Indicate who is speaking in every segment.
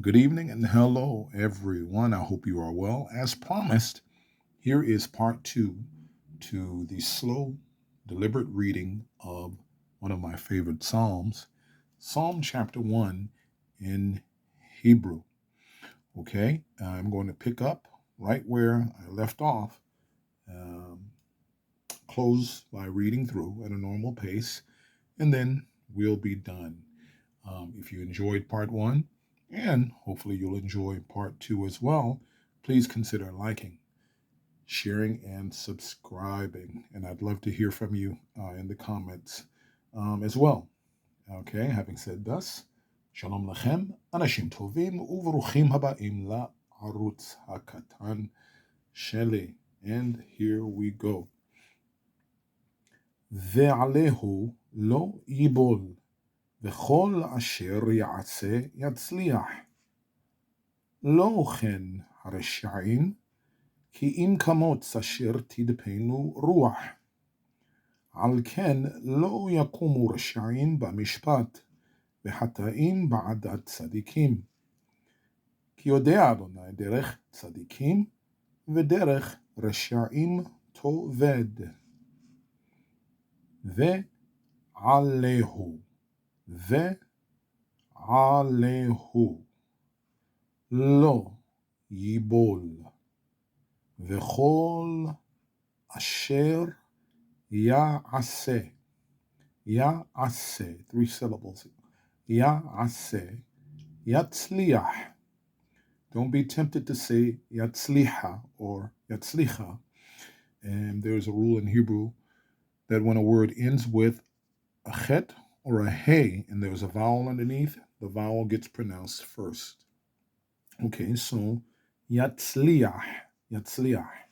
Speaker 1: Good evening and hello, everyone. I hope you are well. As promised, here is part two to the slow, deliberate reading of one of my favorite Psalms, Psalm chapter 1 in Hebrew. Okay, I'm going to pick up right where I left off, um, close by reading through at a normal pace, and then we'll be done. If you enjoyed part one, and hopefully you'll enjoy part two as well, please consider liking, sharing, and subscribing. And I'd love to hear from you in the comments as well. Okay, having said thus, Shalom Lachem, Anashim Tovim, Uvruchim Habaim La'arutz HaKatan Sheli. And here we go. Ve'alehu lo yibol. וכל אשר יעשה יצליח. לא כן הרשעים, כי אם כמוץ אשר תדפנו רוח. על כן לא יקומו רשעים במשפט, וחטאים בעדת צדיקים. כי יודע אדוני דרך צדיקים, ודרך רשעים תאבד. ועליהו. ועליהו לא ייבול, וכל אשר יעשה, יעשה, 3 syllables, יעשה, יצליח. Don't be tempted to say yatzliha or yatzlicha. And there's a rule in Hebrew that when a word ends with a chet or a hey, and there's a vowel underneath, the vowel gets pronounced first. Okay, so yatzliach, yatzliach.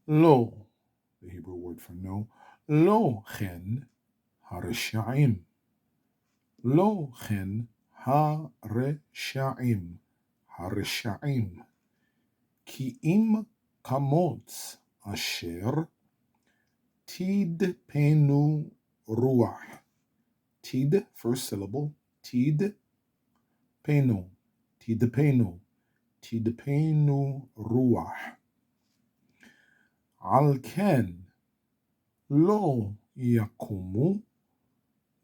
Speaker 1: Lo, the Hebrew word for no, lo chen hareshaim. Lo chen hareshaim. Hareshaim. Ki im kamotz asher tidpenu ruach. Tid, first syllable, tid, penu, tidpenu, tidpenu ruach. Al ken, lo yakumu,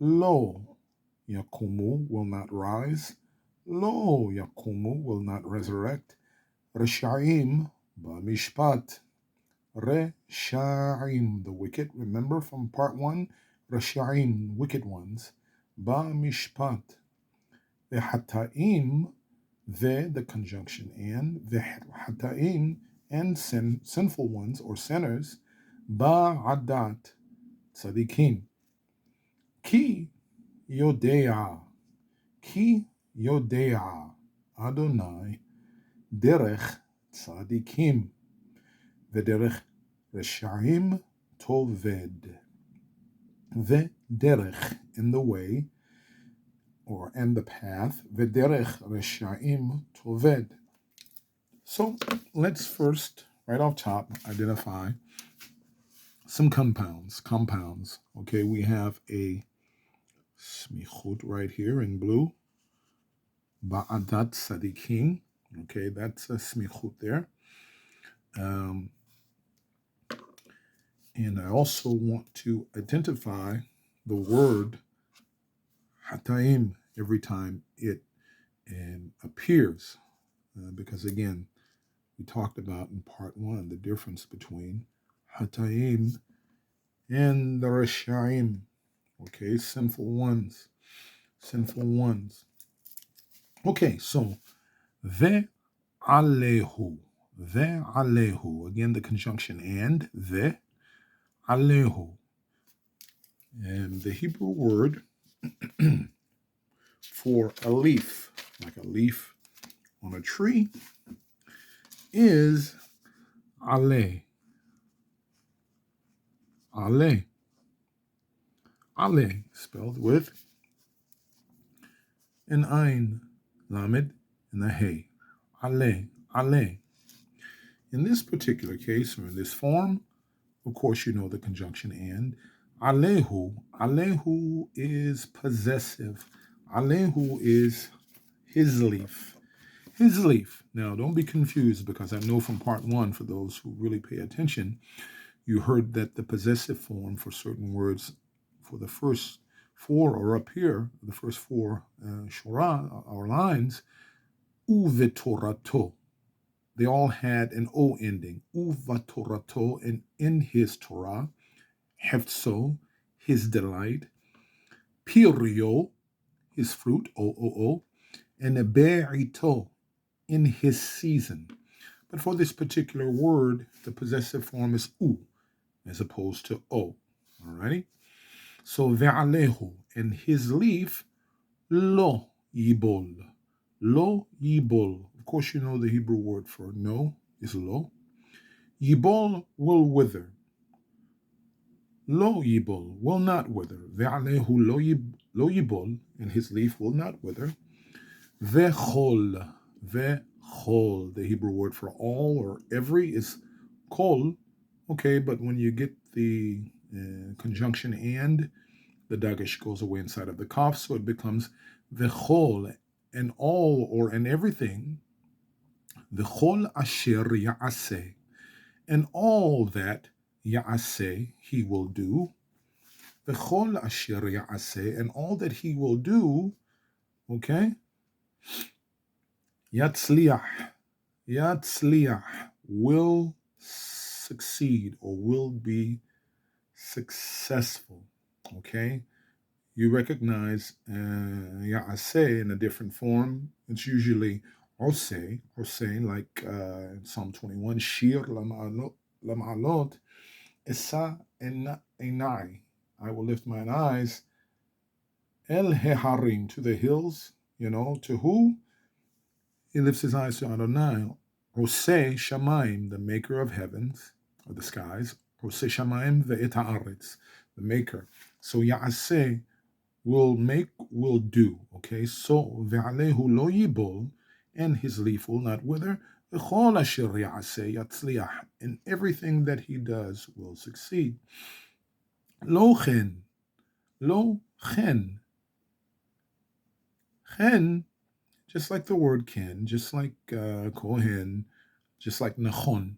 Speaker 1: lo yakumu will not rise, lo yakumu will not resurrect, reshaim b'mishpat, reshaim, the wicked, remember from part one, reshaim, wicked ones, b'mishpat, v'hataim, the conjunction and, v'hataim, and sinful ones or sinners, ba'adat, tzadikim. Ki yodea, Adonai, derech tzadikim, v'derech reshaim toved. V'derech, in the way, or and the path, v'derech reshaim toved. So let's first, right off top, identify some compounds. Okay, we have a smichut right here in blue. Ba'adat tzadikim. Okay, that's a smichut there. And I also want to identify the word hataim every time it appears. Because again, we talked about in part one the difference between hataim and the reshaim. Okay, sinful ones. Okay, so ve'alehu. Again, the conjunction and ve'alehu. And the Hebrew word for a leaf, like a leaf on a tree, is ale. Ale, spelled with an ayin, lamed, and a hey. Ale. In this particular case, or in this form, of course, you know the conjunction and. Alehu is possessive. Alehu is his leaf. His leaf. Now, don't be confused because I know from part one, for those who really pay attention, you heard that the possessive form for certain words for the first four are up here, the first four shora, our lines, uvetorato. They all had an O ending. Uvatorato, and in his Torah, hefso, his delight, pirio, his fruit, O, and eberito, in his season. But for this particular word, the possessive form is u, as opposed to o. Alrighty? So ve'alehu, and his leaf, lo yibol. Lo yibol. Of course, you know the Hebrew word for no is lo. Yibol will wither. Lo yibol will not wither. Ve'alehu lo yibol, and his leaf will not wither. Ve'chol. Ve'chol. The Hebrew word for all or every is kol. Okay, but when you get the conjunction and, the dagesh goes away inside of the kaf, so it becomes ve'chol, and all or and everything. Ve'chol asher ya'aseh, and all that ya'aseh he will do. Ve'chol asher ya'aseh, and all that he will do. Okay. Yatzliach will succeed or will be successful. Okay, you recognize Ya'aseh in a different form. It's usually Oseh, like in Psalm 21, Shir Lama'alot, Esa Enai. I will lift mine eyes, El Heharim, to the hills, to who? He lifts his eyes to Adonai. Oseh Shamayim, the maker of heavens, or the skies. Oseh Shamayim ve'et ha'aretz, the maker. So Ya'aseh will do. Okay, so ve'alehu lo yibol, and his leaf will not wither. V'chol asher ya'aseh yatzliach, and everything that he does will succeed. Lo chen, chen, just like the word ken, just like kohen, just like nachon.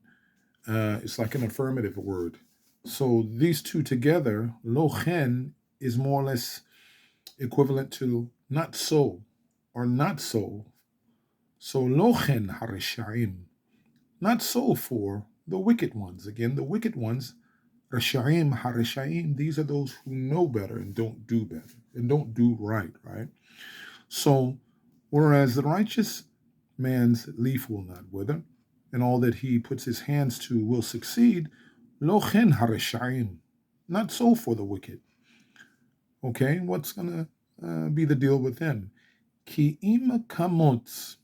Speaker 1: It's like an affirmative word. So these two together, lo chen, is more or less equivalent to not so or not so. So lo chen hareshaim, not so for the wicked ones. Again, the wicked ones, reshaim hareshaim, these are those who know better and don't do better and don't do right, right? So whereas the righteous man's leaf will not wither, and all that he puts his hands to will succeed, lo chen hareshaim, not so for the wicked. Okay, what's going to be the deal with them? Ki im kamotz,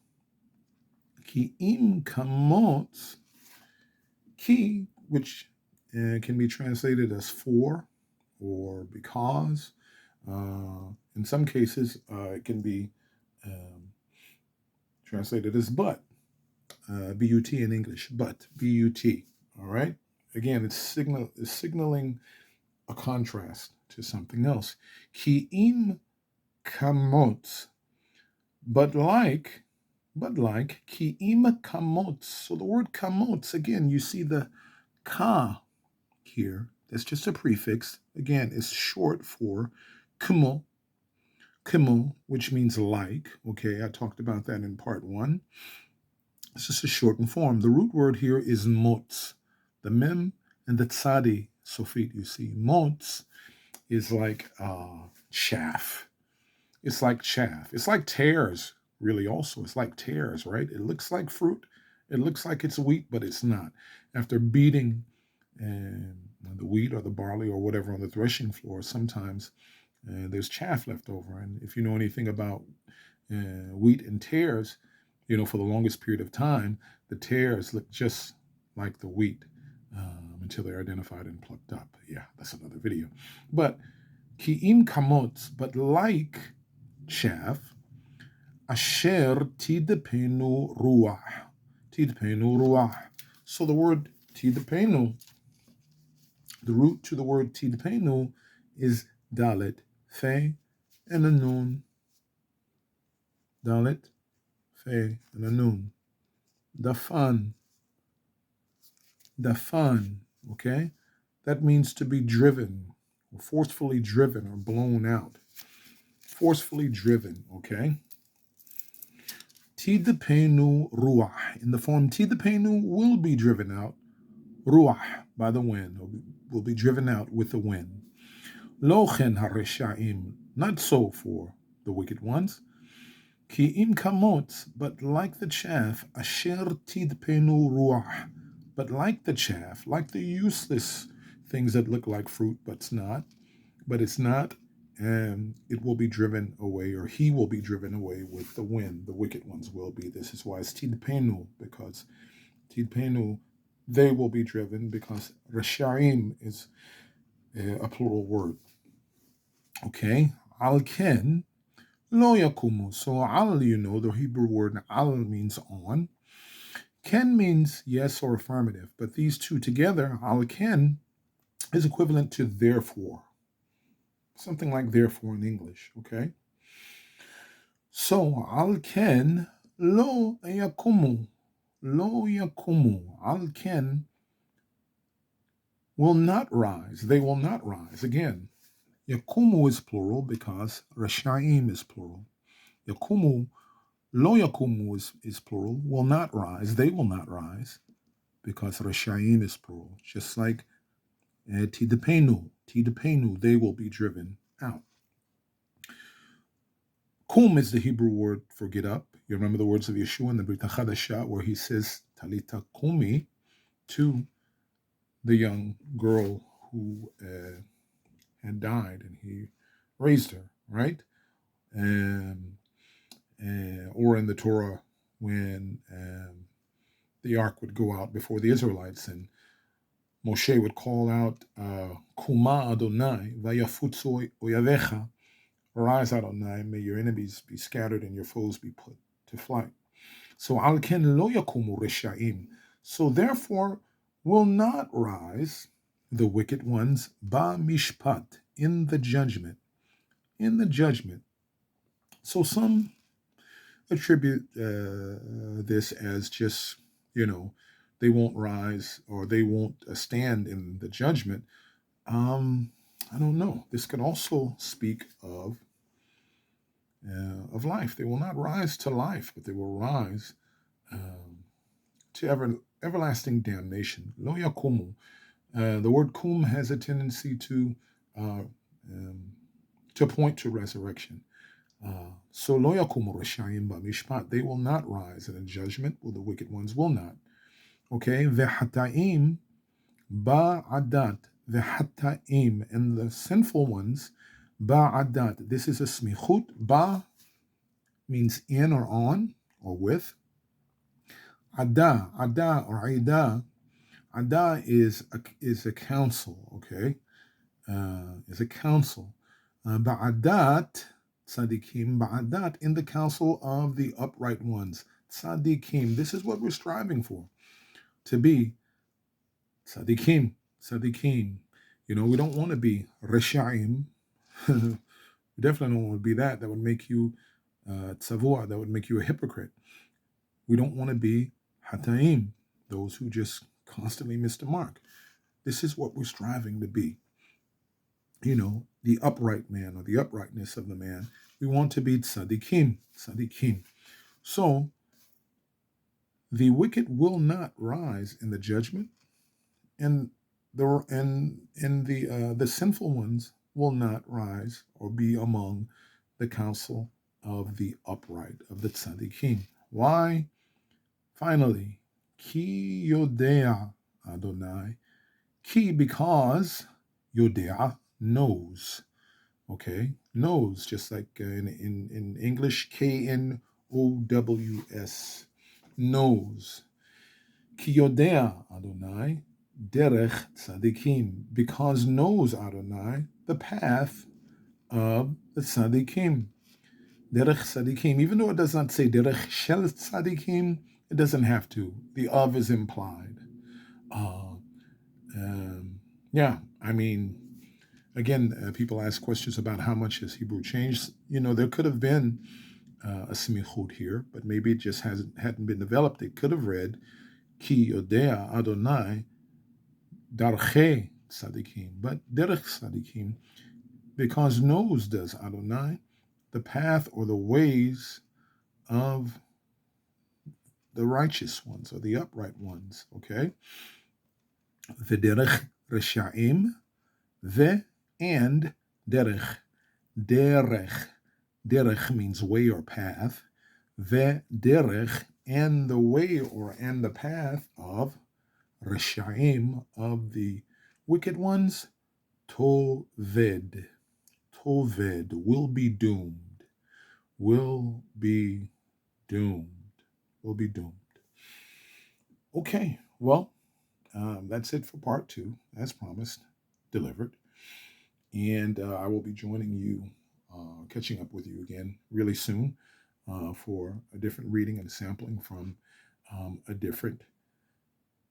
Speaker 1: ki, which can be translated as for or because. In some cases, it can be translated as but, but in English, but, all right? Again, it's signaling a contrast to something else. Ki im kamotz, but like, ki im kamotz. So the word kamotz, again, you see the ka here. That's just a prefix. Again, it's short for kmo, which means like. Okay, I talked about that in part one. It's just a shortened form. The root word here is motz. The mem and the tzadi, sofit, you see. Motz is like chaff. It's like chaff. It's like tares, really, also. It's like tares, right? It looks like fruit. It looks like it's wheat, but it's not. After beating the wheat or the barley or whatever on the threshing floor, sometimes there's chaff left over. And if you know anything about wheat and tares, for the longest period of time, the tares look just like the wheat until they're identified and plucked up. Yeah, that's another video. But ki'im kamotz, but like chaff, asher tidpenu ruach. So the word tidpenu, the root to the word tidpenu is dalet, fe, and a nun. Dalet, Fe and a nun. Dafan. Dafan. Okay? That means to be driven, or forcefully driven, or blown out. Forcefully driven, okay? Tidpenu ruah. In the form tidpenu will be driven out. Ruah, by the wind, will be driven out with the wind. Lochen hareshaim. Not so for the wicked ones. Ki im kamot, but like the chaff, asher tidpenu ruah. But like the chaff, like the useless things that look like fruit, but it's not, and it will be driven away, or he will be driven away with the wind. The wicked ones will be. This is why it's tidpenu, because tidpenu, they will be driven, because reshaim is a plural word. Okay, al ken lo yakumu. So al, the Hebrew word al means on. Ken means yes or affirmative, but these two together, al ken, is equivalent to therefore. Something like therefore in English, okay? So, al ken lo yakumu. Lo yakumu. Al ken will not rise. They will not rise. Again, yakumu is plural because rashaim is plural. Yakumu, lo yakumu is plural, will not rise. They will not rise because rashaim is plural. Just like tidepenu, they will be driven out. Kum is the Hebrew word for get up. You remember the words of Yeshua in the Brit HaChadashah where he says, Talita Kumi, to the young girl who had died, and he raised her, right? Or in the Torah when the ark would go out before the Israelites, and Moshe would call out, Kuma Adonai, Vayafutsu Oyavecha, Arise, Adonai, may your enemies be scattered and your foes be put to flight. So, al ken lo yakumu reshaim. So, therefore, will not rise the wicked ones ba mishpat, in the judgment. In the judgment. So, some attribute this as just, they won't rise or they won't stand in the judgment. I don't know. This could also speak of life. They will not rise to life, but they will rise to everlasting damnation. Lo yakumu. The word kum has a tendency to point to resurrection. So lo yakumu reshayim b'mishpat. They will not rise in a judgment, or the wicked ones will not. Okay, v'hataim ba'adat. V'hataim, and the sinful ones ba'adat. This is a smichut. Ba means in or on or with. Ada or Ida. Ada is a council, okay? Is a council. Ba'adat, tzadikim, ba'adat, in the council of the upright ones. Tzadikim, this is what we're striving for, to be tzadikim. We don't want to be reshaim. We definitely don't want to be that. That would make you tzavua, that would make you a hypocrite. We don't want to be hataim, those who just constantly miss the mark. This is what we're striving to be. The upright man, or the uprightness of the man. We want to be tzadikim. So, the wicked will not rise in the judgment, and the sinful ones will not rise or be among the council of the upright, of the tzadikim. Why? Finally, ki yodea Adonai. Ki, because yodea, knows. Okay, knows, just like in English, Knows. Knows. Ki yodea Adonai derech tzadikim, because knows Adonai the path of the tzadikim. Derech tzadikim, even though it does not say derech shel tzadikim, it doesn't have to. The of is implied. Again, people ask questions about how much has Hebrew changed. There could have been a semichut here, but maybe it just hadn't been developed. It could have read Ki Yodea Adonai Darche Tzadikim, but Derech Tzadikim, because knows does Adonai the path or the ways of the righteous ones or the upright ones. Okay, V'derech Reshaim, ve and derech. Derech. Derech means way or path. Ve derech, and the way or and the path of Reshaim, of the wicked ones. Toved. Toved, will be doomed. Will be doomed. Will be doomed. Okay, well, that's it for part 2, as promised, delivered. And I will be joining you, catching up with you again really soon for a different reading and sampling from a different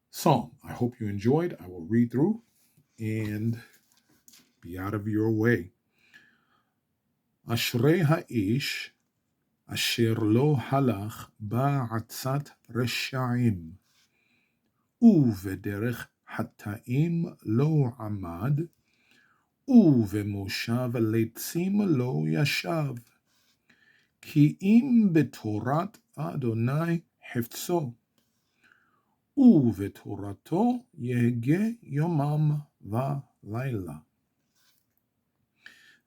Speaker 1: psalm. I hope you enjoyed. I will read through and be out of your way. Ashrei ha'ish asher lo halach ba'atzat reshaim uvederech hata'im lo amad ובמושב הלצים לא ישב, כי אם בתורת אדוני חפצו, ובתורתו יהגה יומם ולילה.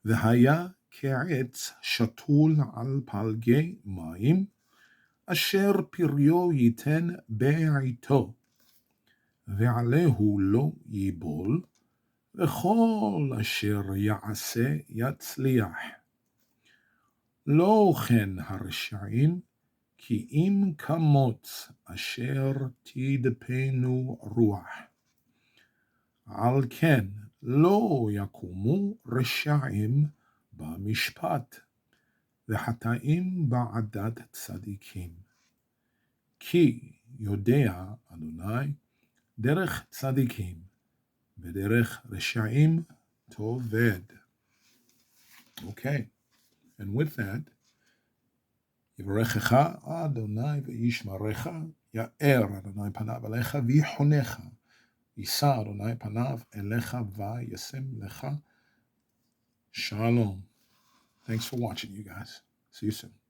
Speaker 1: והיה כעץ שתול על פלגי מים, אשר פריו ייתן בעיתו, ועליהו לא ייבול, וכל אשר יעשה יצליח. לא כן הרשעים, כי אם כמוץ אשר תדפנו רוח. על כן לא יקומו רשעים במשפט, וחטאים בעדת צדיקים. כי יודע אדוני דרך צדיקים, V'derech reshaim toved. Okay, and with that, Yivarechecha Adonai v'yishmarecha, Ya'er Adonai panav alecha v'yichonecha, Yisa Adonai panav elecha v'yasem lecha. Shalom. Thanks for watching, you guys. See you soon.